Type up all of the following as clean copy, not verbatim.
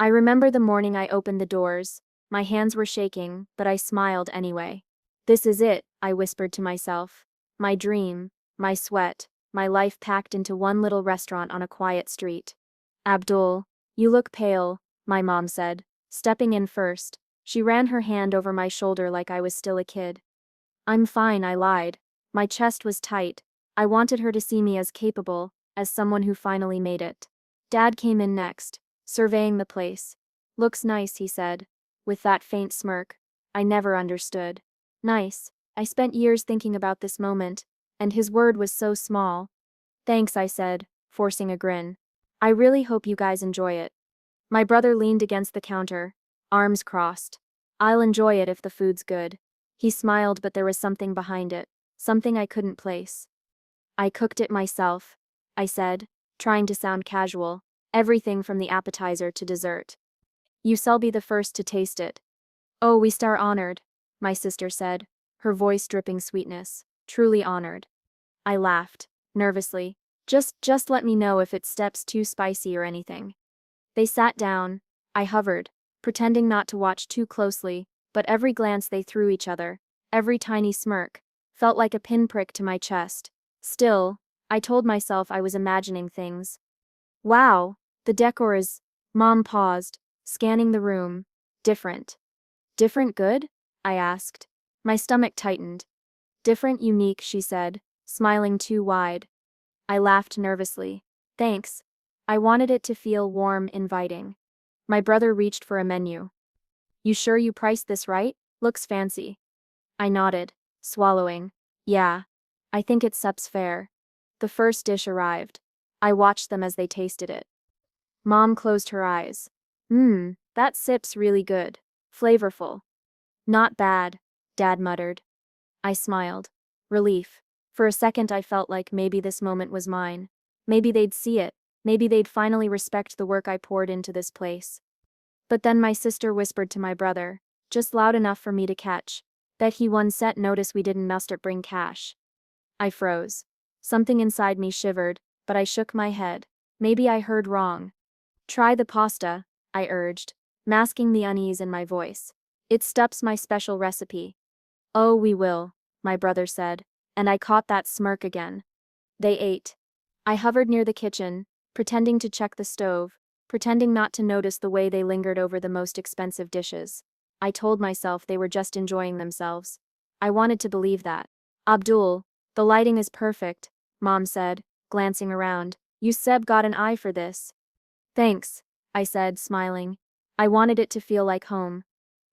I remember the morning I opened the doors. My hands were shaking, but I smiled anyway. This is it, I whispered to myself. My dream, my sweat, my life packed into one little restaurant on a quiet street. Abdul, you look pale, my mom said, stepping in first. She ran her hand over my shoulder like I was still a kid. I'm fine, I lied. My chest was tight. I wanted her to see me as capable, as someone who finally made it. Dad came in next, surveying the place. Looks nice, he said, with that faint smirk. I never understood. Nice. I spent years thinking about this moment, and his word was so small. Thanks, I said, forcing a grin. I really hope you guys enjoy it. My brother leaned against the counter, arms crossed. I'll enjoy it if the food's good. He smiled, but there was something behind it, something I couldn't place. I cooked it myself, I said, trying to sound casual, everything from the appetizer to dessert. You shall be the first to taste it. Oh, we star honored, my sister said, her voice dripping sweetness. Truly honored. I laughed, nervously. Just let me know if it steps too spicy or anything. They sat down. I hovered, pretending not to watch too closely, but every glance they threw each other, every tiny smirk, felt like a pinprick to my chest. Still, I told myself I was imagining things. Wow, the decor is. Mom paused, scanning the room. Different. Different good? I asked. My stomach tightened. Different unique, she said, smiling too wide. I laughed nervously. Thanks. I wanted it to feel warm, inviting. My brother reached for a menu. You sure you priced this right? Looks fancy. I nodded, swallowing. Yeah. I think it sups fair. The first dish arrived. I watched them as they tasted it. Mom closed her eyes. That sip's really good. Flavorful. Not bad, Dad muttered. I smiled. Relief. For a second I felt like maybe this moment was mine. Maybe they'd see it. Maybe they'd finally respect the work I poured into this place. But then my sister whispered to my brother, just loud enough for me to catch. Bet he one set notice we didn't must bring cash. I froze. Something inside me shivered, but I shook my head. Maybe I heard wrong. Try the pasta, I urged, masking the unease in my voice. It stups my special recipe. Oh, we will, my brother said, and I caught that smirk again. They ate. I hovered near the kitchen, pretending to check the stove, pretending not to notice the way they lingered over the most expensive dishes. I told myself they were just enjoying themselves. I wanted to believe that. Abdul, the lighting is perfect, Mom said, glancing around. You Seb got an eye for this. Thanks, I said, smiling. I wanted it to feel like home.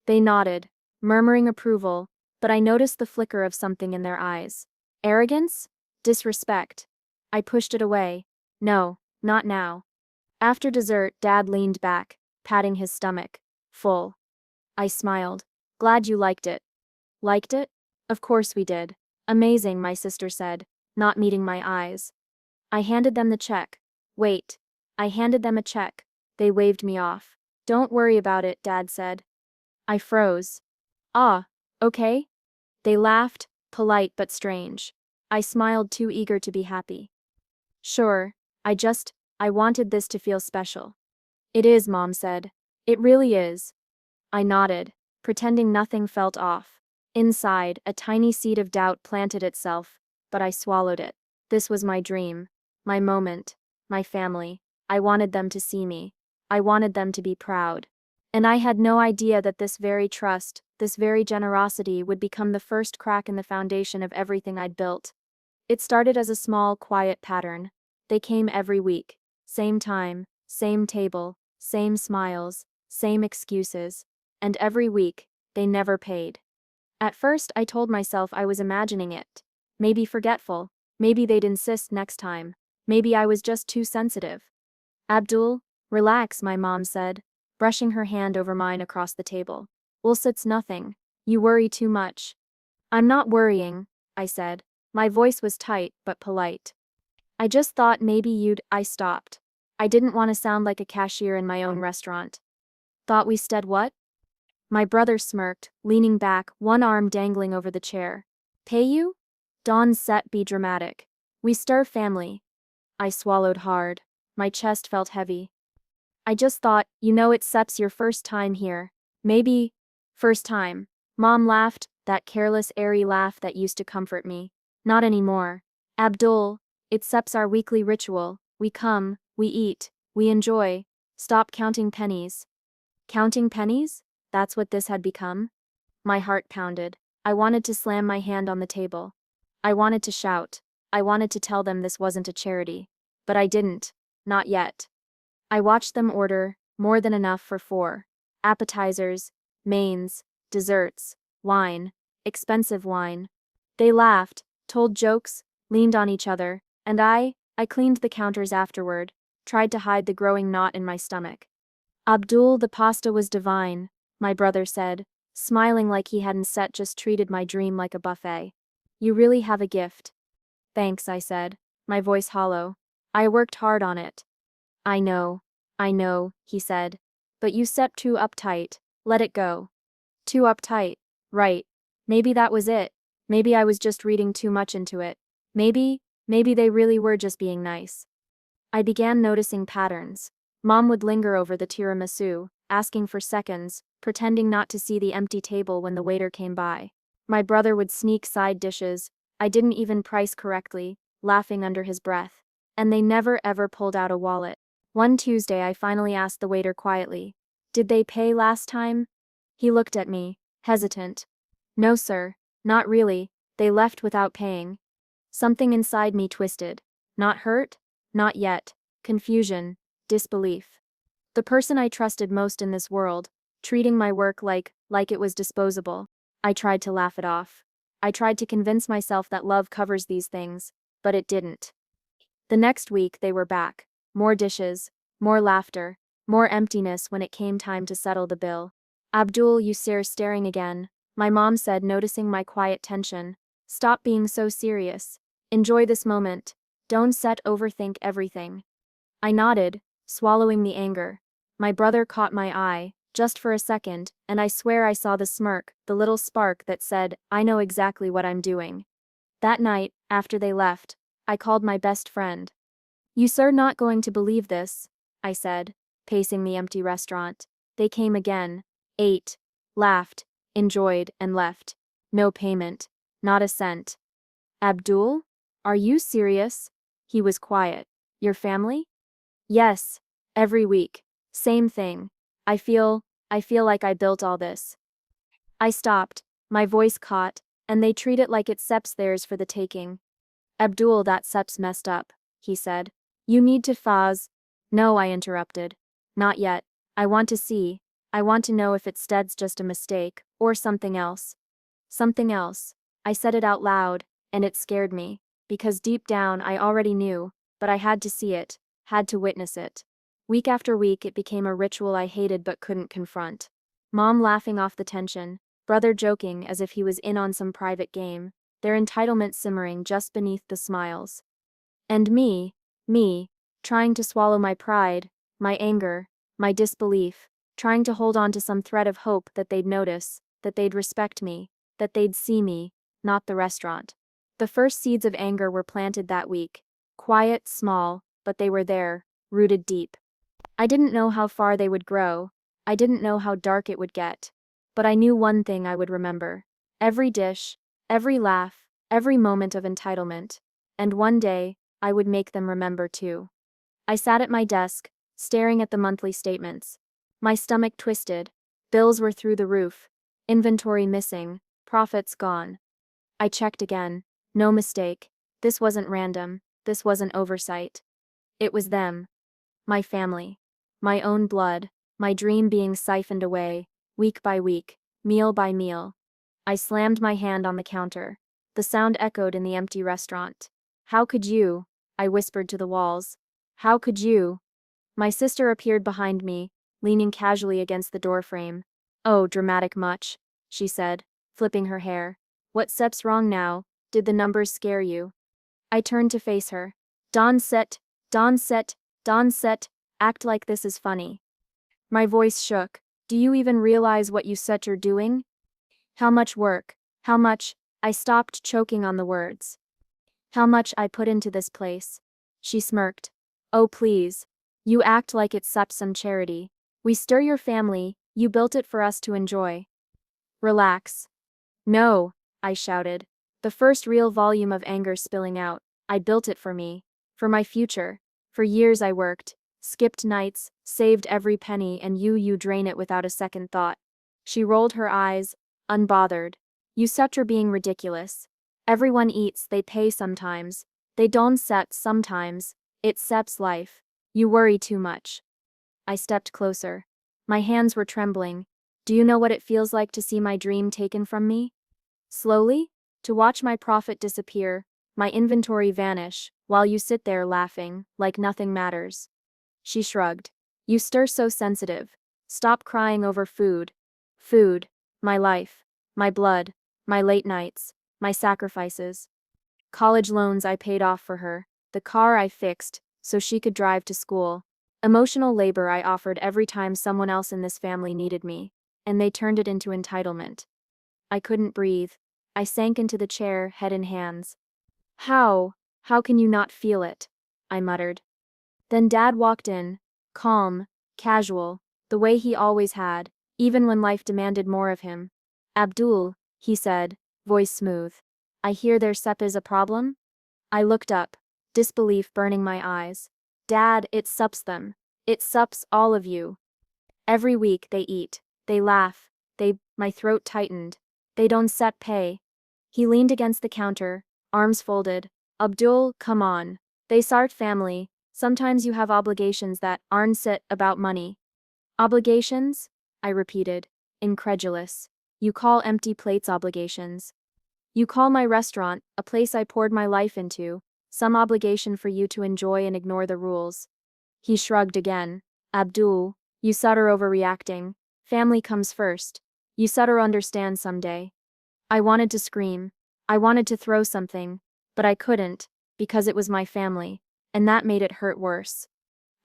They nodded, murmuring approval, but I noticed the flicker of something in their eyes. Arrogance? Disrespect. I pushed it away. No, not now. After dessert, Dad leaned back, patting his stomach. Full. I smiled. Glad you liked it. Liked it? Of course we did. Amazing, my sister said, not meeting my eyes. I handed them the check. Wait. I handed them a check. They waved me off. Don't worry about it, Dad said. I froze. Ah, okay? They laughed, polite but strange. I smiled, too eager to be happy. Sure, I wanted this to feel special. It is, Mom said. It really is. I nodded, pretending nothing felt off. Inside, a tiny seed of doubt planted itself, but I swallowed it. This was my dream, my moment, my family. I wanted them to see me. I wanted them to be proud. And I had no idea that this very trust, this very generosity would become the first crack in the foundation of everything I'd built. It started as a small, quiet pattern. They came every week. Same time, same table, same smiles, same excuses. And every week, they never paid. At first, I told myself I was imagining it. Maybe forgetful. Maybe they'd insist next time. Maybe I was just too sensitive. Abdul, relax, my mom said, brushing her hand over mine across the table. It's nothing. You worry too much. I'm not worrying, I said. My voice was tight but polite. I just thought maybe I stopped. I didn't want to sound like a cashier in my own restaurant. Thought we said what? My brother smirked, leaning back, one arm dangling over the chair. Pay you? Dawn's set be dramatic. We stir family. I swallowed hard. My chest felt heavy. I just thought, it's Sep's your first time here. Maybe. First time. Mom laughed, that careless, airy laugh that used to comfort me. Not anymore. Abdul, it's Sep's our weekly ritual. We come, we eat, we enjoy. Stop counting pennies. Counting pennies? That's what this had become? My heart pounded. I wanted to slam my hand on the table. I wanted to shout. I wanted to tell them this wasn't a charity. But I didn't. Not yet. I watched them order, more than enough for 4. Appetizers, mains, desserts, wine, expensive wine. They laughed, told jokes, leaned on each other, and I cleaned the counters afterward, tried to hide the growing knot in my stomach. Abdul, the pasta was divine, my brother said, smiling like he hadn't just treated my dream like a buffet. You really have a gift. Thanks, I said, my voice hollow. I worked hard on it. I know, he said. But you stepped too uptight, let it go. Too uptight, right. Maybe that was it. Maybe I was just reading too much into it. Maybe they really were just being nice. I began noticing patterns. Mom would linger over the tiramisu, asking for seconds, pretending not to see the empty table when the waiter came by. My brother would sneak side dishes, I didn't even price correctly, laughing under his breath. And they never ever pulled out a wallet. One Tuesday I finally asked the waiter quietly, "Did they pay last time?" He looked at me, hesitant. "No sir, not really, they left without paying." Something inside me twisted. Not hurt? Not yet. Confusion. Disbelief. The person I trusted most in this world, treating my work like it was disposable. I tried to laugh it off. I tried to convince myself that love covers these things, but it didn't. The next week they were back. More dishes, more laughter, more emptiness when it came time to settle the bill. "Abdul, you staring again," my mom said, noticing my quiet tension. "Stop being so serious. Enjoy this moment. Don't overthink everything." I nodded, swallowing the anger. My brother caught my eye, just for a second, and I swear I saw the smirk, the little spark that said, "I know exactly what I'm doing." That night, after they left, I called my best friend. "You sir not going to believe this," I said, pacing the empty restaurant. They came again, ate, laughed, enjoyed, and left. No payment. Not a cent. "Abdul? Are you serious?" He was quiet. "Your family?" "Yes. Every week. Same thing. I feel like I built all this." I stopped, my voice caught, and they treat it like it's Sep's theirs for the taking. "Abdul, that Sep's messed up," he said. "You need to faz." "No," I interrupted. "Not yet. I want to see. I want to know if it's Stead's just a mistake, or something else." Something else. I said it out loud, and it scared me, because deep down I already knew, but I had to see it, had to witness it. Week after week it became a ritual I hated but couldn't confront. Mom laughing off the tension, brother joking as if he was in on some private game, their entitlement simmering just beneath the smiles. And me, trying to swallow my pride, my anger, my disbelief, trying to hold on to some thread of hope that they'd notice, that they'd respect me, that they'd see me, not the restaurant. The first seeds of anger were planted that week. Quiet, small, but they were there, rooted deep. I didn't know how far they would grow. I didn't know how dark it would get. But I knew one thing I would remember. Every dish, every laugh, every moment of entitlement. And one day, I would make them remember too. I sat at my desk, staring at the monthly statements. My stomach twisted. Bills were through the roof. Inventory missing. Profits gone. I checked again. No mistake. This wasn't random. This wasn't oversight. It was them. My family. My own blood. My dream being siphoned away, week by week, meal by meal. I slammed my hand on the counter. The sound echoed in the empty restaurant. "How could you?" I whispered to the walls. "How could you?" My sister appeared behind me, leaning casually against the doorframe. "Oh, dramatic much," she said, flipping her hair. "What Sep's wrong now? Did the numbers scare you?" I turned to face her. Don set, act like this is funny." My voice shook. "Do you even realize what you you're doing? How much work, how much," I stopped, choking on the words. "How much I put into this place?" She smirked. "Oh please. You act like it's some charity. We stir your family, you built it for us to enjoy. Relax. No, I shouted. The first real volume of anger spilling out. I built it for me. For my future. For years I worked, skipped nights, saved every penny, and you drain it without a second thought. She rolled her eyes, unbothered. You such are being ridiculous. Everyone eats, they pay sometimes. They don't set sometimes. It seps life. You worry too much. I stepped closer. My hands were trembling. Do you know what it feels like to see my dream taken from me? Slowly? To watch my profit disappear, my inventory vanish, while you sit there laughing, like nothing matters. She shrugged. You stir so sensitive. Stop crying over food. Food. My life. My blood. My late nights. My sacrifices. College loans I paid off for her. The car I fixed, so she could drive to school. Emotional labor I offered every time someone else in this family needed me, and they turned it into entitlement. I couldn't breathe. I sank into the chair, head in hands. How can you not feel it? I muttered. Then Dad walked in, calm, casual, the way he always had, even when life demanded more of him. Abdul, he said, voice smooth. I hear their sep is a problem? I looked up, disbelief burning my eyes. Dad, it sups them. It sups all of you. Every week they eat, they laugh, my throat tightened. They don't set pay. He leaned against the counter, arms folded. Abdul, come on. They sart family. Sometimes you have obligations that aren't sit about money. Obligations? I repeated, incredulous. You call empty plates obligations. You call my restaurant, a place I poured my life into, some obligation for you to enjoy and ignore the rules. He shrugged again. Abdul, you sutter overreacting. Family comes first. You sutter understand someday. I wanted to scream. I wanted to throw something, but I couldn't, because it was my family, and that made it hurt worse.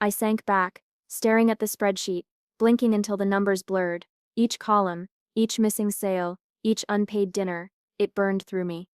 I sank back, staring at the spreadsheet, blinking until the numbers blurred. Each column, each missing sale, each unpaid dinner, it burned through me.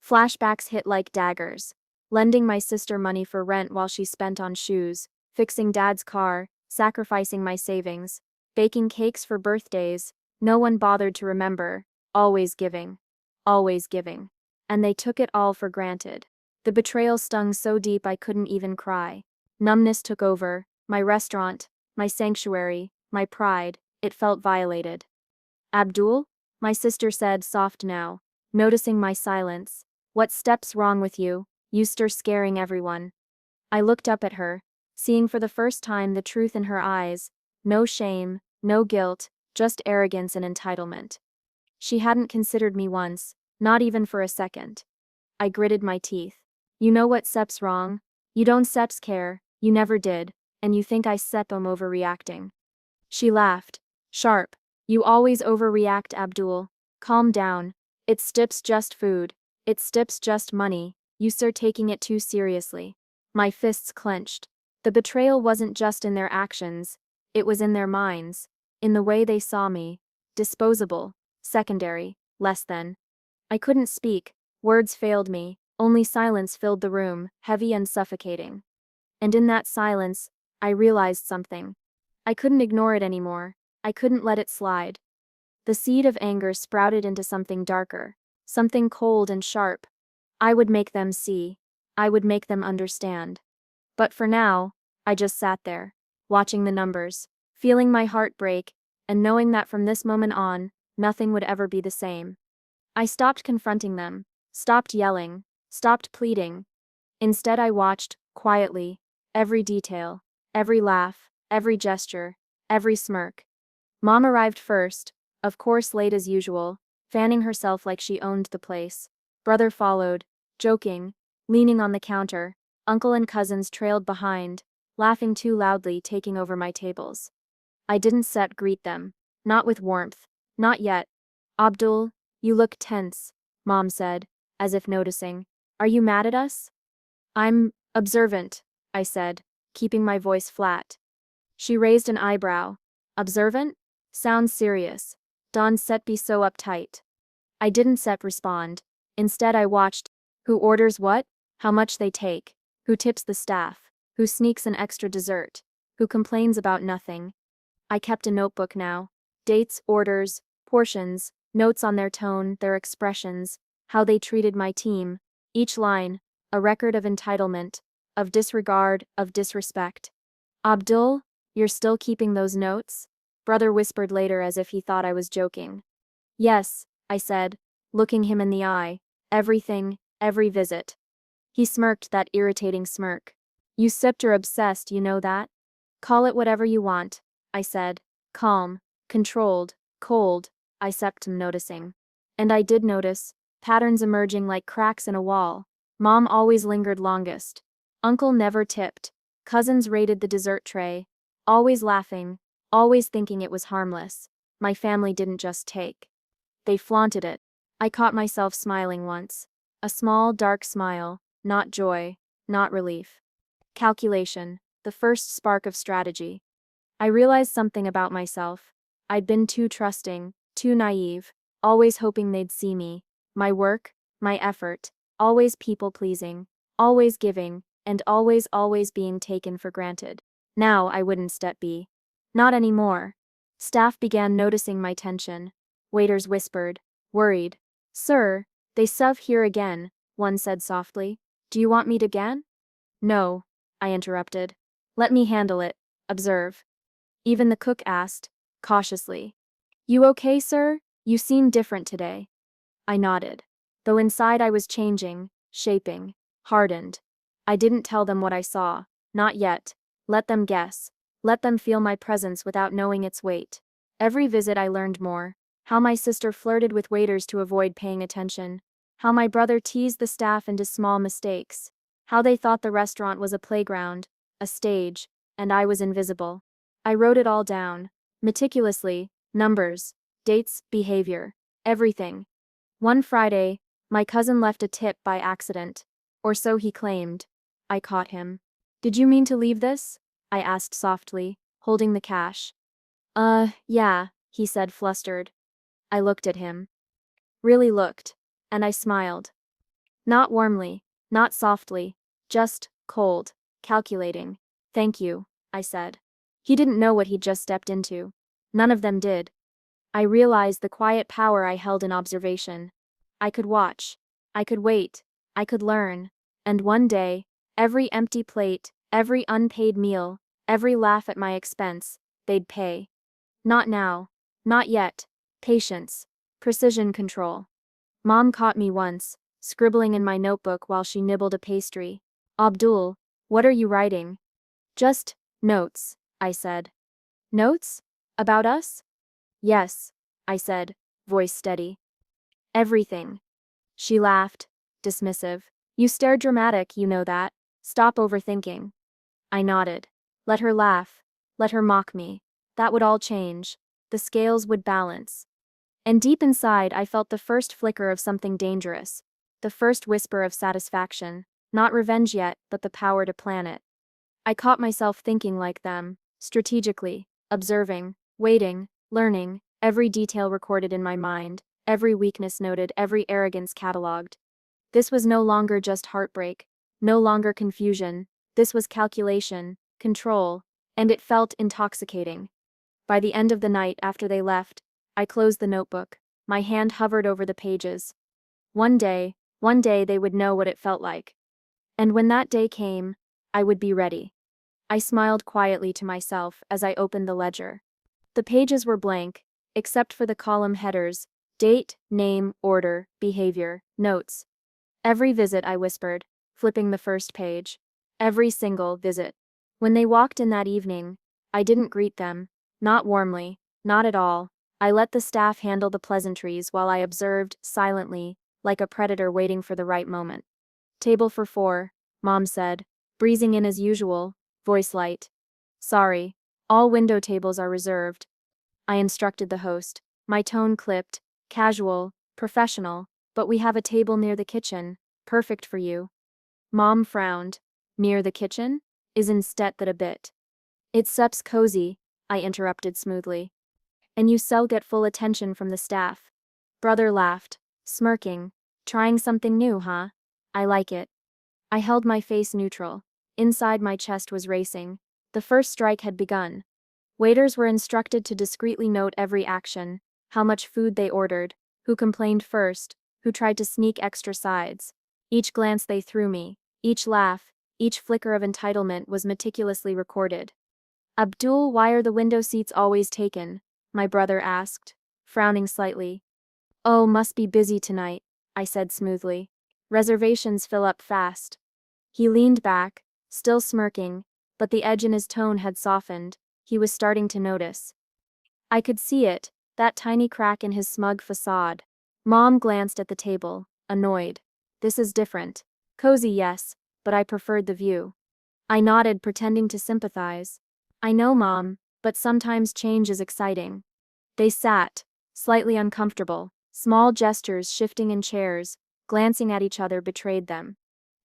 Flashbacks hit like daggers. Lending my sister money for rent while she spent on shoes, fixing Dad's car, sacrificing my savings, baking cakes for birthdays, no one bothered to remember, always giving. Always giving. And they took it all for granted. The betrayal stung so deep I couldn't even cry. Numbness took over, my restaurant, my sanctuary, my pride, it felt violated. Abdul? My sister said, soft now, noticing my silence. What step's wrong with you? You stir scaring everyone. I looked up at her, seeing for the first time the truth in her eyes. No shame, no guilt, just arrogance and entitlement. She hadn't considered me once, not even for a second. I gritted my teeth. You know what sep's wrong? You don't seps care, you never did, and you think I sep am overreacting. She laughed. Sharp. You always overreact, Abdul. Calm down. It stips just food. It stips just money. You sir taking it too seriously. My fists clenched. The betrayal wasn't just in their actions, it was in their minds, in the way they saw me. Disposable, secondary, less than. I couldn't speak, words failed me, only silence filled the room, heavy and suffocating. And in that silence, I realized something. I couldn't ignore it anymore, I couldn't let it slide. The seed of anger sprouted into something darker, something cold and sharp. I would make them see. I would make them understand. But for now, I just sat there, watching the numbers, feeling my heart break, and knowing that from this moment on, nothing would ever be the same. I stopped confronting them, stopped yelling, stopped pleading. Instead, I watched, quietly, every detail, every laugh, every gesture, every smirk. Mom arrived first, of course late as usual, fanning herself like she owned the place. Brother followed, joking, leaning on the counter. Uncle and cousins trailed behind, laughing too loudly, taking over my tables. I didn't greet them. Not with warmth. Not yet. Abdul, you look tense, Mom said, as if noticing. Are you mad at us? I'm observant, I said, keeping my voice flat. She raised an eyebrow. Observant? Sounds serious. Don't be so uptight. I didn't respond. Instead, I watched. Who orders what? How much they take? Who tips the staff? Who sneaks an extra dessert? who complains about nothing. I kept a notebook now. Dates, orders, portions, notes on their tone, their expressions, how they treated my team. Each line, a record of entitlement, of disregard, of disrespect. Abdul, you're still keeping those notes? Brother whispered later as if he thought I was joking. Yes, I said, looking him in the eye. Everything, every visit. He smirked that irritating smirk. You sipped or obsessed, you know that? Call it whatever you want, I said. Calm, controlled, cold, I kept him noticing. And I did notice, patterns emerging like cracks in a wall. Mom always lingered longest. Uncle never tipped. Cousins raided the dessert tray. Always laughing, always thinking it was harmless. My family didn't just take. They flaunted it. I caught myself smiling once. A small, dark smile, not joy, not relief. Calculation, the first spark of strategy. I realized something about myself. I'd been too trusting, too naive, always hoping they'd see me. My work, my effort, always people-pleasing, always giving, and always being taken for granted. Now I wouldn't step be. Not anymore. Staff began noticing my tension. Waiters whispered, worried. Sir, they serve here again, one said softly. Do you want me to again? No, I interrupted. Let me handle it, observe. Even the cook asked, cautiously. You okay, sir? You seem different today. I nodded. Though inside I was changing, shaping, hardened. I didn't tell them what I saw, not yet. Let them guess. Let them feel my presence without knowing its weight. Every visit I learned more. How my sister flirted with waiters to avoid paying attention. How my brother teased the staff into small mistakes. How they thought the restaurant was a playground, a stage, and I was invisible. I wrote it all down, meticulously, numbers, dates, behavior, everything. One Friday, my cousin left a tip by accident, or so he claimed. I caught him. Did you mean to leave this? I asked softly, holding the cash. Yeah, he said flustered. I looked at him. Really looked, and I smiled. Not warmly, not softly, just cold, calculating. Thank you, I said. He didn't know what he'd just stepped into. None of them did. I realized the quiet power I held in observation. I could watch. I could wait. I could learn. And one day, every empty plate, every unpaid meal, every laugh at my expense, they'd pay. Not now. Not yet. Patience. Precision control. Mom caught me once, scribbling in my notebook while she nibbled a pastry. Abdul, what are you writing? Just notes, I said. Notes? About us? Yes, I said, voice steady. Everything. She laughed, dismissive. You stare dramatic, you know that. Stop overthinking. I nodded. Let her laugh. Let her mock me. That would all change. The scales would balance. And deep inside I felt the first flicker of something dangerous. The first whisper of satisfaction. Not revenge yet, but the power to plan it. I caught myself thinking like them, strategically, observing, waiting, learning, every detail recorded in my mind, every weakness noted, every arrogance catalogued. This was no longer just heartbreak, no longer confusion, this was calculation, control, and it felt intoxicating. By the end of the night after they left, I closed the notebook, my hand hovered over the pages. One day they would know what it felt like. And when that day came, I would be ready. I smiled quietly to myself as I opened the ledger. The pages were blank, except for the column headers, date, name, order, behavior, notes. Every visit, I whispered, flipping the first page. Every single visit. When they walked in that evening, I didn't greet them, not warmly, not at all. I let the staff handle the pleasantries while I observed, silently, like a predator waiting for the right moment. Table for 4, Mom said, breezing in as usual, voice light. Sorry, all window tables are reserved. I instructed the host, my tone clipped, casual, professional, but we have a table near the kitchen, perfect for you. Mom frowned. Near the kitchen? Is instead that a bit. It sups cozy, I interrupted smoothly. And you still get full attention from the staff. Brother laughed, smirking. Trying something new, huh? I like it. I held my face neutral. Inside my chest was racing. The first strike had begun. Waiters were instructed to discreetly note every action, how much food they ordered, who complained first, who tried to sneak extra sides. Each glance they threw me, each laugh, each flicker of entitlement was meticulously recorded. Abdul, why are the window seats always taken? My brother asked, frowning slightly. Oh, must be busy tonight, I said smoothly. Reservations fill up fast. He leaned back, still smirking, but the edge in his tone had softened. He was starting to notice. I could see it, that tiny crack in his smug facade. Mom glanced at the table, annoyed. This is different. Cozy, yes, but I preferred the view. I nodded, pretending to sympathize. I know, Mom, but sometimes change is exciting. They sat, slightly uncomfortable, small gestures shifting in chairs, glancing at each other betrayed them.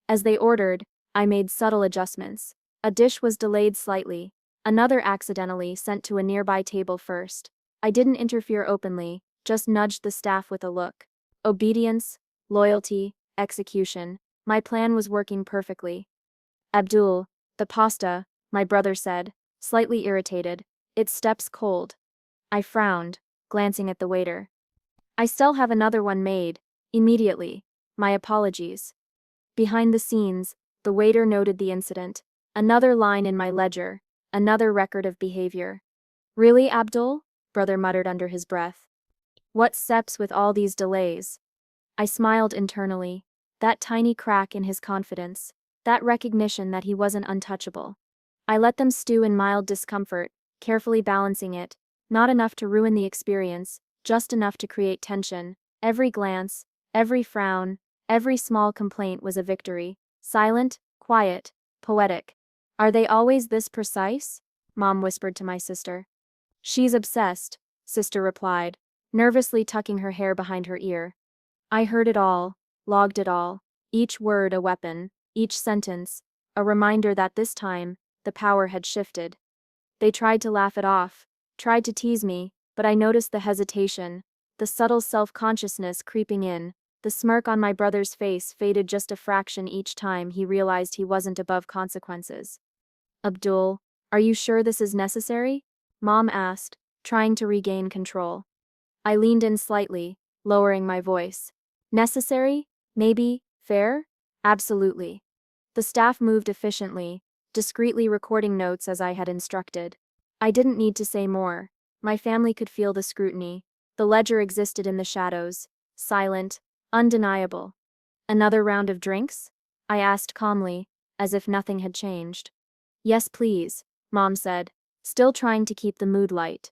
As they ordered, I made subtle adjustments. A dish was delayed slightly, another accidentally sent to a nearby table first. I didn't interfere openly, just nudged the staff with a look. Obedience, loyalty, execution. My plan was working perfectly. Abdul, the pasta, my brother said, slightly irritated. It steps cold. I frowned, glancing at the waiter. I still have another one made. Immediately. My apologies. Behind the scenes, the waiter noted the incident. Another line in my ledger. Another record of behavior. Really, Abdul? Brother muttered under his breath. What steps with all these delays? I smiled internally. That tiny crack in his confidence. That recognition that he wasn't untouchable. I let them stew in mild discomfort, carefully balancing it. Not enough to ruin the experience, just enough to create tension. Every glance, every frown, every small complaint was a victory. Silent, quiet, poetic. Are they always this precise? Mom whispered to my sister. She's obsessed, sister replied, nervously tucking her hair behind her ear. I heard it all, logged it all. Each word a weapon, each sentence, a reminder that this time, the power had shifted. They tried to laugh it off, tried to tease me, but I noticed the hesitation, the subtle self-consciousness creeping in. The smirk on my brother's face faded just a fraction each time he realized he wasn't above consequences. Abdul, are you sure this is necessary? Mom asked, trying to regain control. I leaned in slightly, lowering my voice. Necessary? Maybe? Fair? Absolutely. The staff moved efficiently, discreetly recording notes as I had instructed. I didn't need to say more. My family could feel the scrutiny. The ledger existed in the shadows, silent, undeniable. Another round of drinks? I asked calmly, as if nothing had changed. Yes, please, Mom said, still trying to keep the mood light.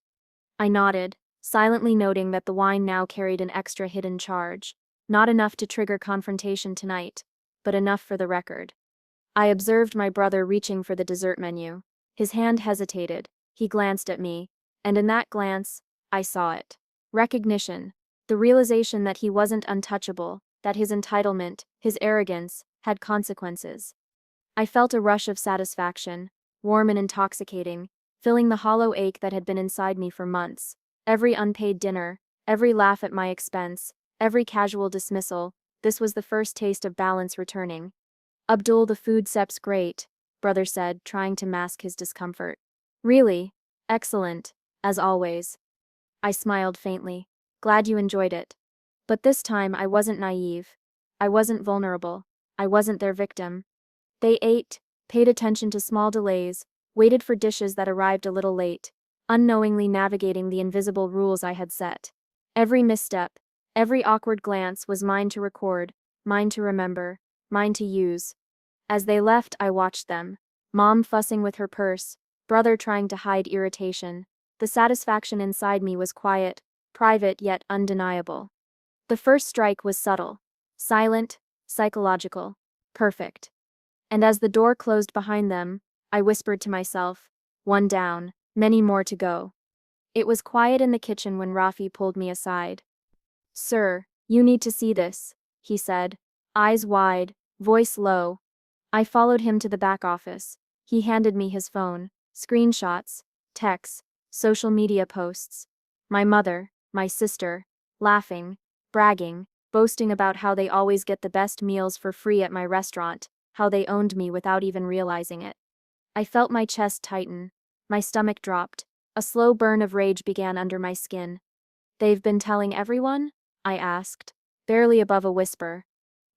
I nodded, silently noting that the wine now carried an extra hidden charge. Not enough to trigger confrontation tonight, but enough for the record. I observed my brother reaching for the dessert menu. His hand hesitated, he glanced at me, and in that glance, I saw it. Recognition. The realization that he wasn't untouchable, that his entitlement, his arrogance, had consequences. I felt a rush of satisfaction, warm and intoxicating, filling the hollow ache that had been inside me for months. Every unpaid dinner, every laugh at my expense, every casual dismissal, this was the first taste of balance returning. Abdul, the food sep's great, brother said, trying to mask his discomfort. Really? Excellent, as always. I smiled faintly. Glad you enjoyed it. But this time I wasn't naive. I wasn't vulnerable. I wasn't their victim. They ate, paid attention to small delays, waited for dishes that arrived a little late, unknowingly navigating the invisible rules I had set. Every misstep, every awkward glance was mine to record, mine to remember, mine to use. As they left, I watched them. Mom fussing with her purse, brother trying to hide irritation. The satisfaction inside me was quiet, private yet undeniable. The first strike was subtle, silent, psychological, perfect. And as the door closed behind them, I whispered to myself, one down, many more to go. It was quiet in the kitchen when Rafi pulled me aside. Sir, you need to see this, he said, eyes wide, voice low. I followed him to the back office. He handed me his phone, screenshots, texts, social media posts. My mother, my sister, laughing, bragging, boasting about how they always get the best meals for free at my restaurant, how they owned me without even realizing it. I felt my chest tighten. My stomach dropped. A slow burn of rage began under my skin. "They've been telling everyone?" I asked, barely above a whisper.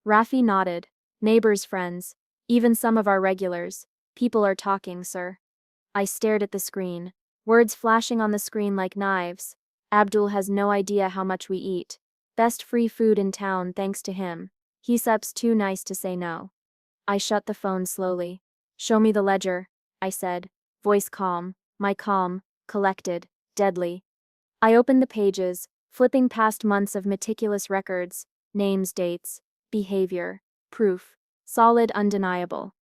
Rafi nodded. "Neighbors, friends. Even some of our regulars. People are talking, sir." I stared at the screen. Words flashing on the screen like knives. "Abdul has no idea how much we eat. Best free food in town thanks to him. He's too nice to say no." I shut the phone slowly. "Show me the ledger," I said, voice calm, my calm, collected, deadly. I opened the pages, flipping past months of meticulous records, names, dates, behavior, proof, solid, undeniable.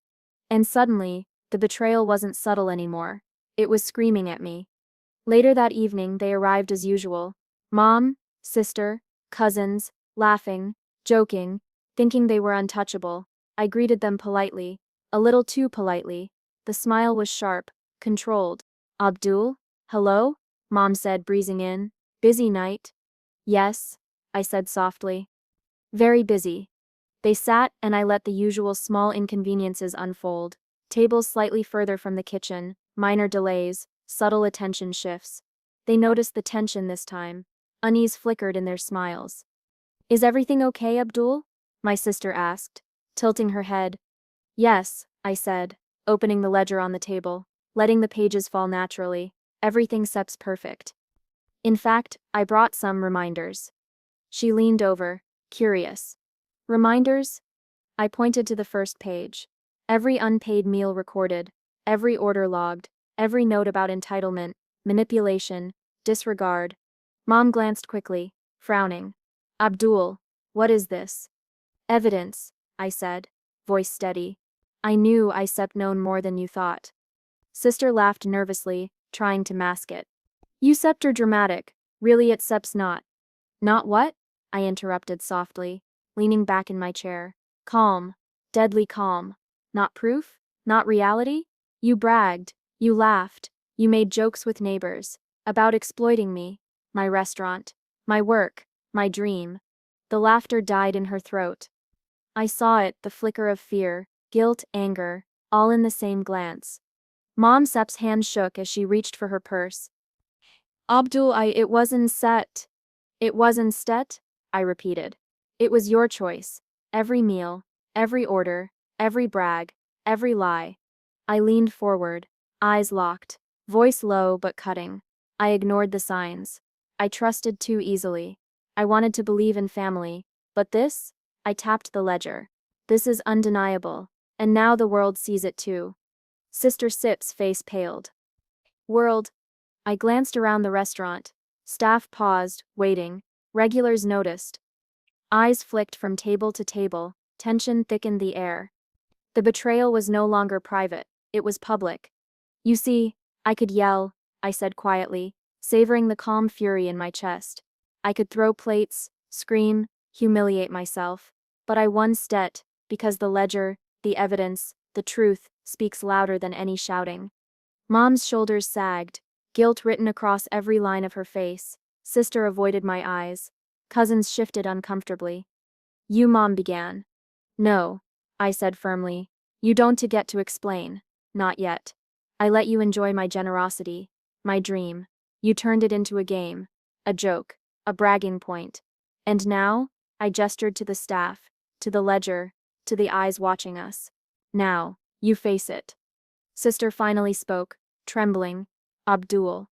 And suddenly, the betrayal wasn't subtle anymore. It was screaming at me. Later that evening, they arrived as usual. Mom, sister, cousins, laughing, joking, thinking they were untouchable. I greeted them politely, a little too politely. The smile was sharp, controlled. "Abdul? Hello?" Mom said, breezing in. "Busy night?" "Yes," I said softly. "Very busy." They sat, and I let the usual small inconveniences unfold. Tables slightly further from the kitchen, minor delays, subtle attention shifts. They noticed the tension this time. Unease flickered in their smiles. "Is everything okay, Abdul?" my sister asked, tilting her head. "Yes," I said, opening the ledger on the table, letting the pages fall naturally. "Everything seems perfect. In fact, I brought some reminders." She leaned over, curious. "Reminders?" I pointed to the first page. Every unpaid meal recorded, every order logged, every note about entitlement, manipulation, disregard. Mom glanced quickly, frowning. "Abdul, what is this?" "Evidence," I said, voice steady. "I knew I known more than you thought." Sister laughed nervously, trying to mask it. "You are dramatic. Really it's not." "Not what?" I interrupted softly, leaning back in my chair. "Calm. Deadly calm. Not proof? Not reality? You bragged. You laughed. You made jokes with neighbors. About exploiting me. My restaurant. My work. My dream." The laughter died in her throat. I saw it, the flicker of fear, guilt, anger, all in the same glance. Mom Sep's hand shook as she reached for her purse. "Abdul, it wasn't set." "It wasn't set?" I repeated. "It was your choice. Every meal, every order, every brag, every lie." I leaned forward, eyes locked, voice low but cutting. I ignored the signs. I trusted too easily. I wanted to believe in family, but this? I tapped the ledger. "This is undeniable, and now the world sees it too." Sister Sip's face paled. "World?" I glanced around the restaurant. Staff paused, waiting. Regulars noticed. Eyes flicked from table to table. Tension thickened the air. The betrayal was no longer private. It was public. "You see, I could yell," I said quietly, savoring the calm fury in my chest. "I could throw plates, scream, humiliate myself. But I won stet, because the ledger, the evidence, the truth, speaks louder than any shouting." Mom's shoulders sagged, guilt written across every line of her face. Sister avoided my eyes. Cousins shifted uncomfortably. "You," Mom began. "No," I said firmly. "You don't get to explain. Not yet. I let you enjoy my generosity, my dream. You turned it into a game, a joke, a bragging point. And now?" I gestured to the staff, to the ledger, to the eyes watching us. "Now, you face it." Sister finally spoke, trembling. "Abdul."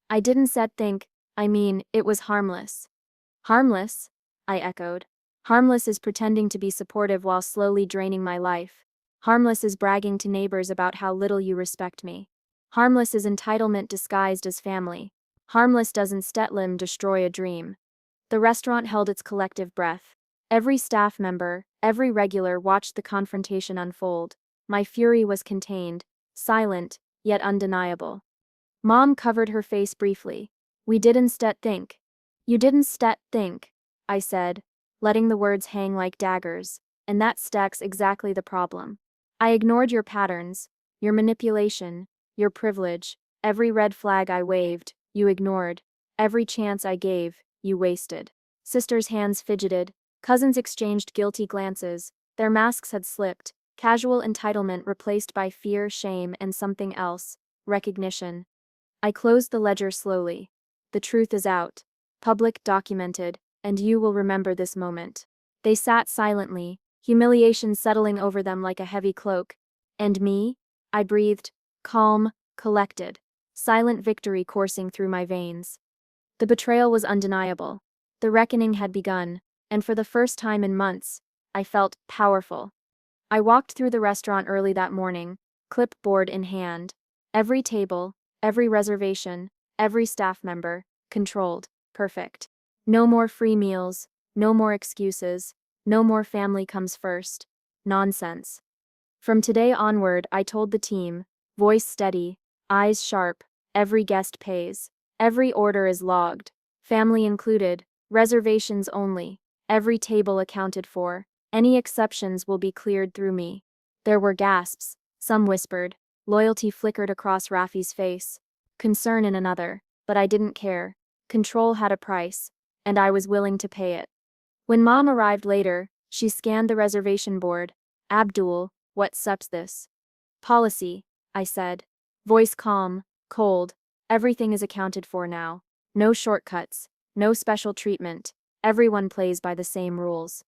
I didn't think, it was harmless." "Harmless?" I echoed. "Harmless is pretending to be supportive while slowly draining my life. Harmless is bragging to neighbors about how little you respect me. Harmless is entitlement disguised as family. Harmless doesn't Stetlim destroy a dream." The restaurant held its collective breath. Every staff member, every regular watched the confrontation unfold. My fury was contained, silent, yet undeniable. Mom covered her face briefly. "We didn't think." "You didn't think," I said, letting the words hang like daggers, "and that stacks exactly the problem. I ignored your patterns, your manipulation, your privilege. Every red flag I waved, you ignored. Every chance I gave, you wasted." Sister's hands fidgeted. Cousins exchanged guilty glances. Their masks had slipped. Casual entitlement replaced by fear, shame, and something else, recognition. I closed the ledger slowly. The truth is out. Public, documented, and you will remember this moment. They sat silently, humiliation settling over them like a heavy cloak. And me? I breathed, calm, collected, silent victory coursing through my veins. The betrayal was undeniable. The reckoning had begun, and for the first time in months, I felt powerful. I walked through the restaurant early that morning, clipboard in hand. Every table, every reservation, every staff member, controlled, perfect. No more free meals, no more excuses, no more family comes first. Nonsense. From today onward, I told the team, voice steady, eyes sharp, every guest pays. Every order is logged, family included, reservations only, every table accounted for. Any exceptions will be cleared through me. There were gasps, some whispered. Loyalty flickered across Rafi's face. Concern in another, but I didn't care. Control had a price, and I was willing to pay it. When Mom arrived later, she scanned the reservation board. Abdul, what's this? Policy, I said. Voice calm, cold. Everything is accounted for now. No shortcuts, no special treatment. Everyone plays by the same rules.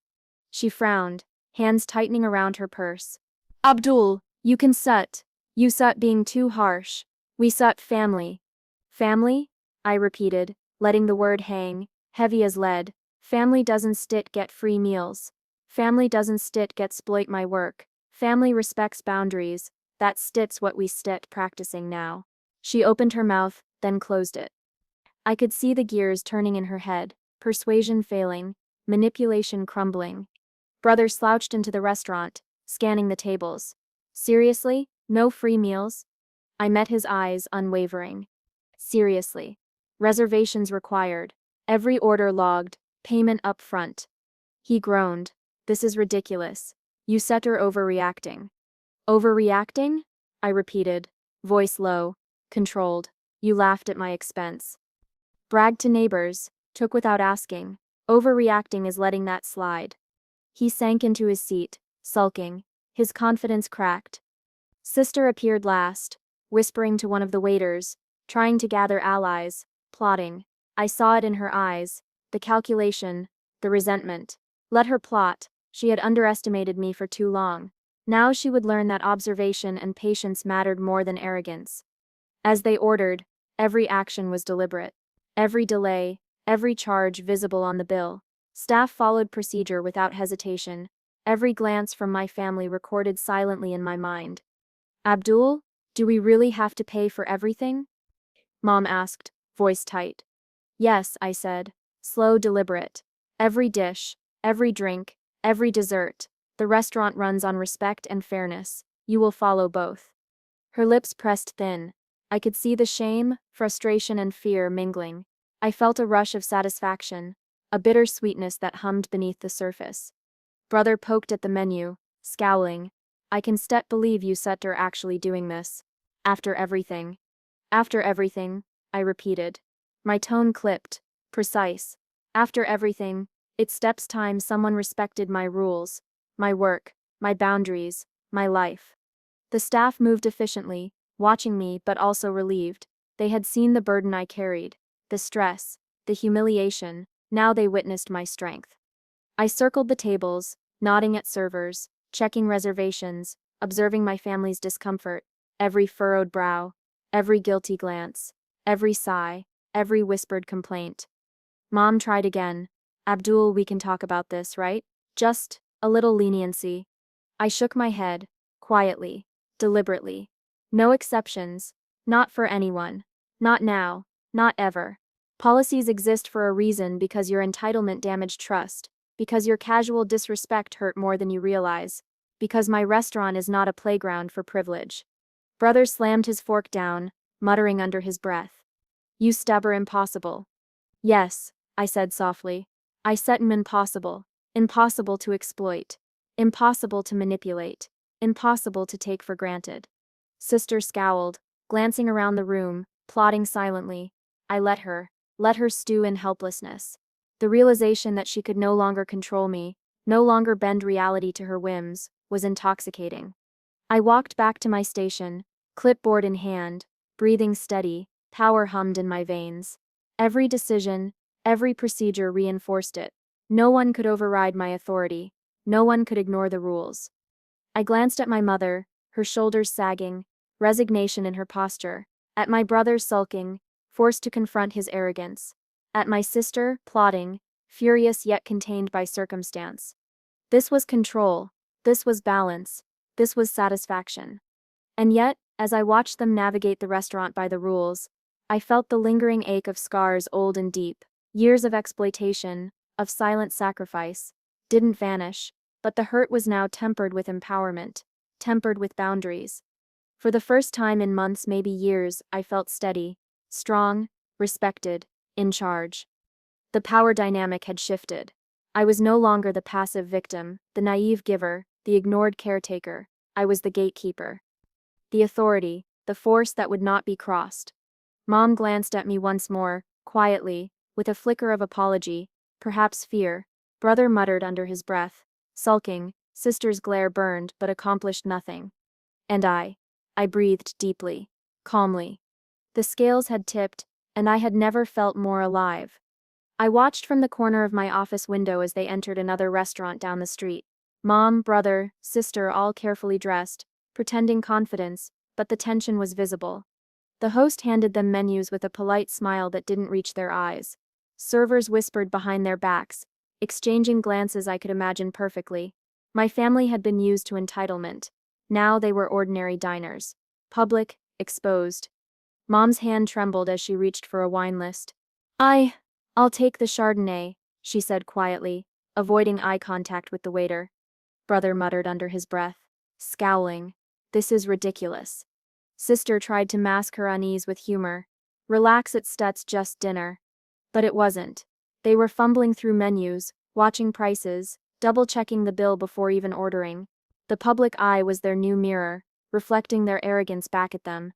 She frowned, hands tightening around her purse. Abdul, you can sut. You sut being too harsh. We sut family. Family? I repeated, letting the word hang, heavy as lead. Family doesn't stit get free meals. Family doesn't stit get exploit my work. Family respects boundaries. That stit's what we stit practicing now. She opened her mouth, then closed it. I could see the gears turning in her head, persuasion failing, manipulation crumbling. Brother slouched into the restaurant, scanning the tables. Seriously? No free meals? I met his eyes, unwavering. Seriously. Reservations required. Every order logged, payment up front. He groaned. This is ridiculous. You set her overreacting. Overreacting? I repeated, voice low, controlled. You laughed at my expense. Bragged to neighbors, took without asking. Overreacting is letting that slide. He sank into his seat, sulking, his confidence cracked. Sister appeared last, whispering to one of the waiters, trying to gather allies, plotting. I saw it in her eyes, the calculation, the resentment. Let her plot, she had underestimated me for too long. Now she would learn that observation and patience mattered more than arrogance. As they ordered, every action was deliberate. Every delay, every charge visible on the bill. Staff followed procedure without hesitation. Every glance from my family recorded silently in my mind. Abdul, do we really have to pay for everything? Mom asked, voice tight. Yes, I said, slow, deliberate. Every dish, every drink, every dessert. The restaurant runs on respect and fairness. You will follow both. Her lips pressed thin. I could see the shame, frustration, and fear mingling. I felt a rush of satisfaction, a bitter sweetness that hummed beneath the surface. Brother poked at the menu, scowling. I can believe you are actually doing this. After everything. After everything, I repeated. My tone clipped, precise. After everything, it's steps time someone respected my rules, my work, my boundaries, my life. The staff moved efficiently, watching me but also relieved. They had seen the burden I carried, the stress, the humiliation. Now they witnessed my strength. I circled the tables, nodding at servers, checking reservations, observing my family's discomfort, every furrowed brow, every guilty glance, every sigh, every whispered complaint. Mom tried again. Abdul, we can talk about this, right? Just a little leniency. I shook my head, quietly, deliberately. No exceptions. Not for anyone. Not now. Not ever. Policies exist for a reason because your entitlement damaged trust, because your casual disrespect hurt more than you realize, because my restaurant is not a playground for privilege. Brother slammed his fork down, muttering under his breath. You stubborn impossible. Yes, I said softly. I set him impossible. Impossible to exploit. Impossible to manipulate. Impossible to take for granted. Sister scowled, glancing around the room, plotting silently. I let her stew in helplessness. The realization that she could no longer control me, no longer bend reality to her whims, was intoxicating. I walked back to my station, clipboard in hand, breathing steady, power hummed in my veins. Every decision, every procedure reinforced it. No one could override my authority. No one could ignore the rules. I glanced at my mother, her shoulders sagging, resignation in her posture. At my brother sulking, forced to confront his arrogance. At my sister, plotting, furious yet contained by circumstance. This was control. This was balance. This was satisfaction. And yet, as I watched them navigate the restaurant by the rules, I felt the lingering ache of scars old and deep. Years of exploitation, of silent sacrifice, didn't vanish, but the hurt was now tempered with empowerment, tempered with boundaries. For the first time in months, maybe years, I felt steady, strong, respected, in charge. The power dynamic had shifted. I was no longer the passive victim, the naive giver, the ignored caretaker. I was the gatekeeper. The authority, the force that would not be crossed. Mom glanced at me once more, quietly, with a flicker of apology, perhaps fear. Brother muttered under his breath, sulking. Sister's glare burned but accomplished nothing. And I breathed deeply, calmly. The scales had tipped, and I had never felt more alive. I watched from the corner of my office window as they entered another restaurant down the street. Mom, brother, sister all carefully dressed, pretending confidence, but the tension was visible. The host handed them menus with a polite smile that didn't reach their eyes. Servers whispered behind their backs, exchanging glances I could imagine perfectly. My family had been used to entitlement. Now they were ordinary diners. Public, exposed. Mom's hand trembled as she reached for a wine list. I'll take the Chardonnay, she said quietly, avoiding eye contact with the waiter. Brother muttered under his breath, scowling. This is ridiculous. Sister tried to mask her unease with humor. Relax, it's just dinner. But it wasn't. They were fumbling through menus, watching prices, double-checking the bill before even ordering. The public eye was their new mirror, reflecting their arrogance back at them.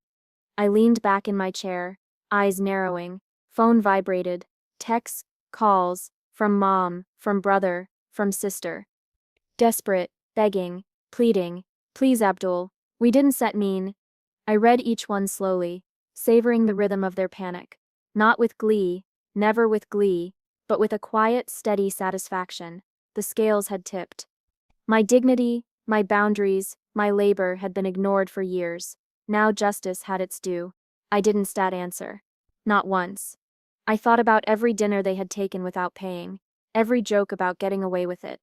I leaned back in my chair, eyes narrowing. Phone vibrated. Texts, calls, from mom, from brother, from sister. Desperate, begging, pleading, please Abdul, we didn't set mean. I read each one slowly, savoring the rhythm of their panic. Not with glee, never with glee, but with a quiet, steady satisfaction. The scales had tipped. My dignity, my boundaries, my labor had been ignored for years. Now justice had its due. I didn't stat answer. Not once. I thought about every dinner they had taken without paying, every joke about getting away with it,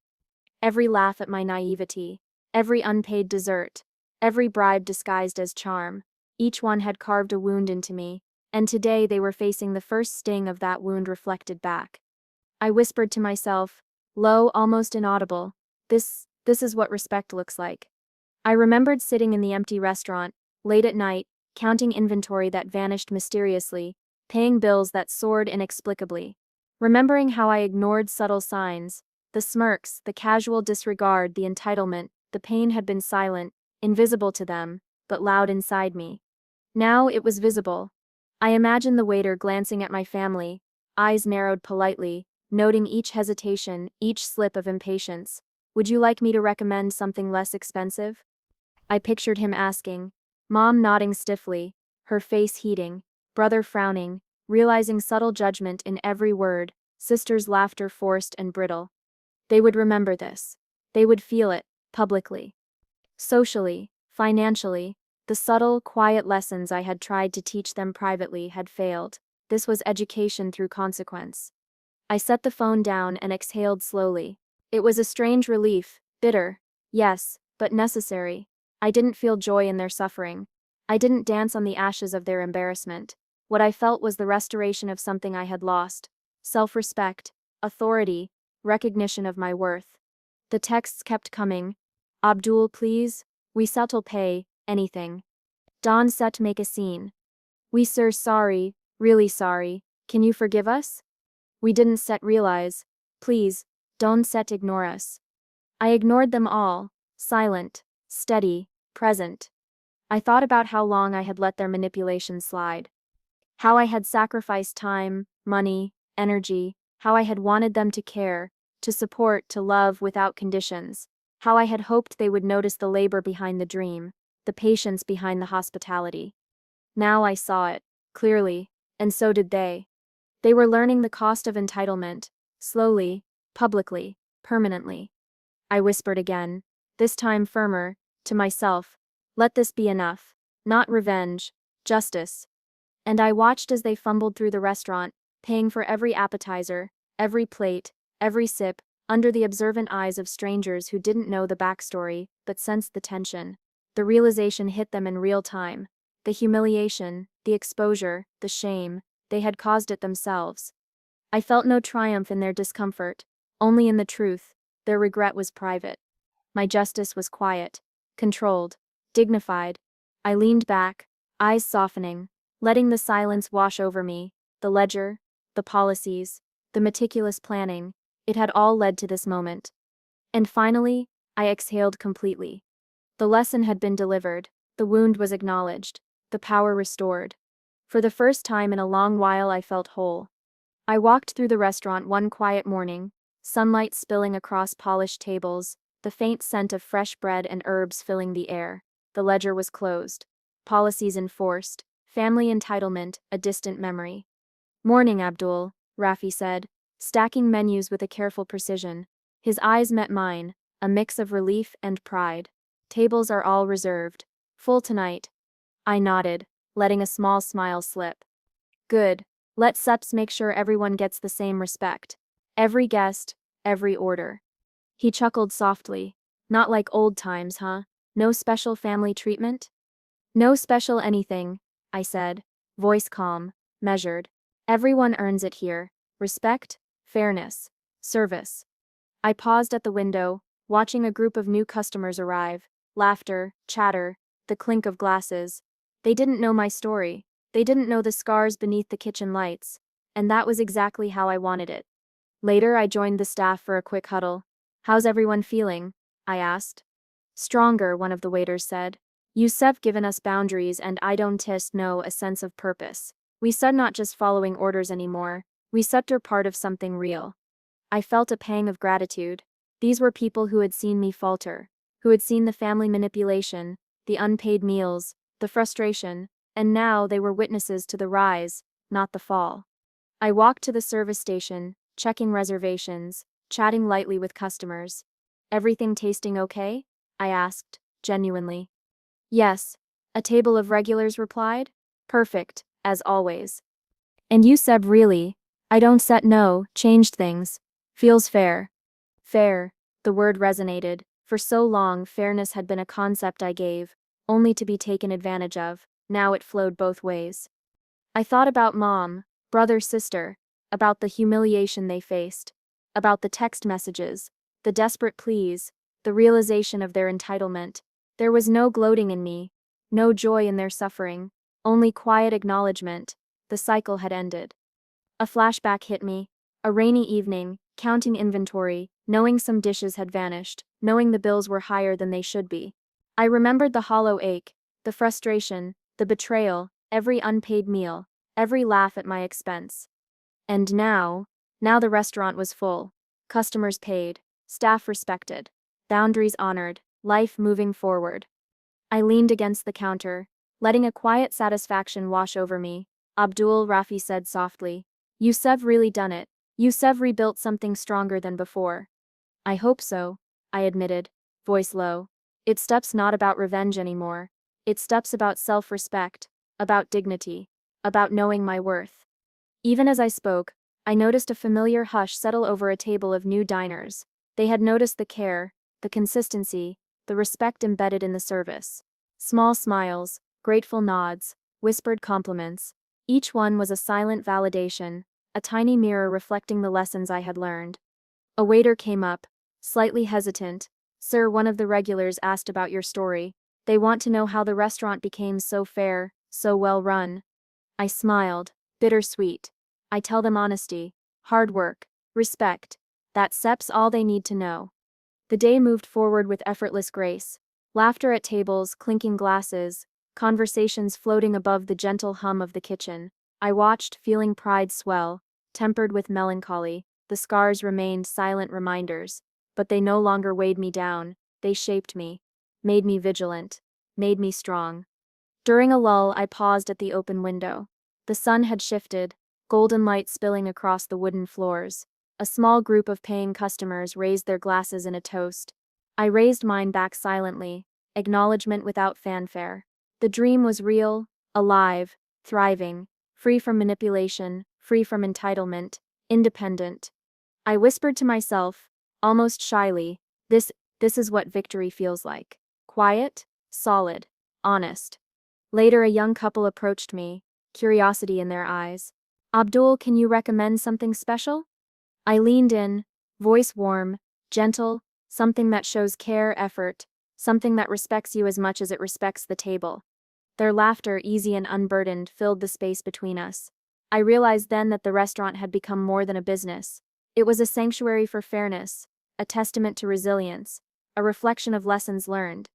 every laugh at my naivety, every unpaid dessert, every bribe disguised as charm. Each one had carved a wound into me, and today they were facing the first sting of that wound reflected back. I whispered to myself, low, almost inaudible, this is what respect looks like. I remembered sitting in the empty restaurant, late at night, counting inventory that vanished mysteriously, paying bills that soared inexplicably. Remembering how I ignored subtle signs, the smirks, the casual disregard, the entitlement, the pain had been silent, invisible to them, but loud inside me. Now it was visible. I imagined the waiter glancing at my family, eyes narrowed politely, noting each hesitation, each slip of impatience. Would you like me to recommend something less expensive? I pictured him asking, Mom nodding stiffly, her face heating, brother frowning, realizing subtle judgment in every word, sister's laughter forced and brittle. They would remember this. They would feel it, publicly. Socially, financially, the subtle, quiet lessons I had tried to teach them privately had failed. This was education through consequence. I set the phone down and exhaled slowly. It was a strange relief, bitter, yes, but necessary. I didn't feel joy in their suffering. I didn't dance on the ashes of their embarrassment. What I felt was the restoration of something I had lost. Self-respect, authority, recognition of my worth. The texts kept coming. Abdul, please. We settle pay, anything. Don set make a scene. We sir sorry, really sorry. Can you forgive us? We didn't set realize. Please, don't set ignore us. I ignored them all, silent, steady, present. I thought about how long I had let their manipulation slide. How I had sacrificed time, money, energy, how I had wanted them to care, to support, to love without conditions. How I had hoped they would notice the labor behind the dream, the patience behind the hospitality. Now I saw it, clearly, and so did they. They were learning the cost of entitlement, slowly, publicly, permanently. I whispered again, this time firmer, to myself, let this be enough. Not revenge, justice. And I watched as they fumbled through the restaurant, paying for every appetizer, every plate, every sip, under the observant eyes of strangers who didn't know the backstory, but sensed the tension. The realization hit them in real time. The humiliation, the exposure, the shame, they had caused it themselves. I felt no triumph in their discomfort, only in the truth. Their regret was private. My justice was quiet, controlled, dignified. I leaned back, eyes softening, letting the silence wash over me. The ledger, the policies, the meticulous planning, it had all led to this moment. And finally, I exhaled completely. The lesson had been delivered, the wound was acknowledged, the power restored. For the first time in a long while I felt whole. I walked through the restaurant one quiet morning, sunlight spilling across polished tables, the faint scent of fresh bread and herbs filling the air. The ledger was closed. Policies enforced. Family entitlement, a distant memory. Morning, Abdul, Rafi said, stacking menus with a careful precision. His eyes met mine, a mix of relief and pride. Tables are all reserved. Full tonight. I nodded, letting a small smile slip. Good. Let Seps make sure everyone gets the same respect. Every guest, every order. He chuckled softly. Not like old times, huh? No special family treatment? No special anything, I said, voice calm, measured. Everyone earns it here. Respect, fairness, service. I paused at the window, watching a group of new customers arrive. Laughter, chatter, the clink of glasses. They didn't know my story. They didn't know the scars beneath the kitchen lights. And that was exactly how I wanted it. Later, I joined the staff for a quick huddle. How's everyone feeling? I asked. Stronger, one of the waiters said. You've given us boundaries and I don't just know a sense of purpose. We said not just following orders anymore. We are part of something real. I felt a pang of gratitude. These were people who had seen me falter, who had seen the family manipulation, the unpaid meals, the frustration, and now they were witnesses to the rise, not the fall. I walked to the service station, checking reservations, chatting lightly with customers. Everything tasting okay? I asked, genuinely. Yes, a table of regulars replied. Perfect, as always. And you said really, I don't set no, changed things. Feels fair. Fair, the word resonated. For so long, fairness had been a concept I gave, only to be taken advantage of. Now it flowed both ways. I thought about mom, brother, sister, about the humiliation they faced, about the text messages, the desperate pleas, the realization of their entitlement. There was no gloating in me, no joy in their suffering, only quiet acknowledgement. The cycle had ended. A flashback hit me. A rainy evening, counting inventory, knowing some dishes had vanished, knowing the bills were higher than they should be. I remembered the hollow ache, the frustration, the betrayal, every unpaid meal, every laugh at my expense. And now the restaurant was full. Customers paid, staff respected, boundaries honored, life moving forward. I leaned against the counter, letting a quiet satisfaction wash over me. Abdul, Rafi said softly. You've really done it. You've rebuilt something stronger than before. I hope so, I admitted, voice low. It's steps not about revenge anymore. It's steps about self-respect, about dignity, about knowing my worth. Even as I spoke, I noticed a familiar hush settle over a table of new diners. They had noticed the care, the consistency, the respect embedded in the service. Small smiles, grateful nods, whispered compliments. Each one was a silent validation, a tiny mirror reflecting the lessons I had learned. A waiter came up, slightly hesitant. Sir, one of the regulars asked about your story. They want to know how the restaurant became so fair, so well run. I smiled, bittersweet. I tell them honesty, hard work, respect. That's all they need to know. The day moved forward with effortless grace. Laughter at tables, clinking glasses, conversations floating above the gentle hum of the kitchen. I watched, feeling pride swell, tempered with melancholy. The scars remained silent reminders, but they no longer weighed me down. they shaped me, made me vigilant, made me strong. During a lull, I paused at the open window. The sun had shifted, golden light spilling across the wooden floors. A small group of paying customers raised their glasses in a toast. I raised mine back silently, acknowledgement without fanfare. The dream was real, alive, thriving, free from manipulation, free from entitlement, independent. I whispered to myself, almost shyly, this is what victory feels like. Quiet, solid, honest. Later, a young couple approached me, curiosity in their eyes. Abdul, can you recommend something special? I leaned in, voice warm, gentle, something that shows care, effort, something that respects you as much as it respects the table. Their laughter, easy and unburdened, filled the space between us. I realized then that the restaurant had become more than a business. It was a sanctuary for fairness, a testament to resilience, a reflection of lessons learned.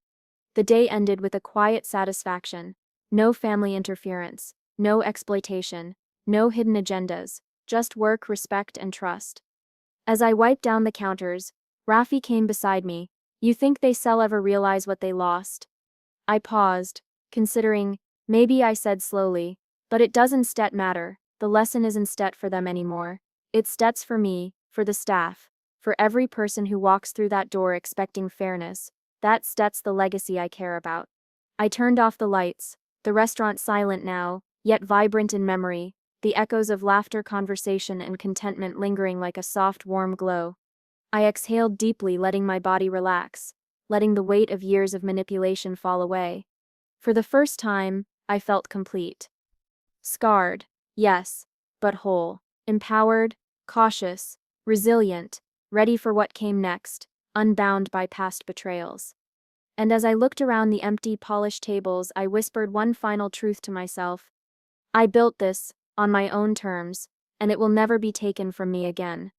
The day ended with a quiet satisfaction. No family interference, no exploitation, no hidden agendas, just work, respect, and trust. As I wiped down the counters, Rafi came beside me. You think they sell ever realize what they lost? I paused, considering, maybe I said slowly, but it doesn't matter, the lesson isn't for them anymore. It's for me, for the staff, for every person who walks through that door expecting fairness. That's the legacy I care about. I turned off the lights, the restaurant silent now, yet vibrant in memory, the echoes of laughter, conversation, and contentment lingering like a soft, warm glow. I exhaled deeply, letting my body relax, letting the weight of years of manipulation fall away. For the first time, I felt complete. Scarred, yes, but whole. Empowered, cautious, resilient, ready for what came next, unbound by past betrayals. And as I looked around the empty, polished tables, I whispered one final truth to myself. I built this, on my own terms, and it will never be taken from me again.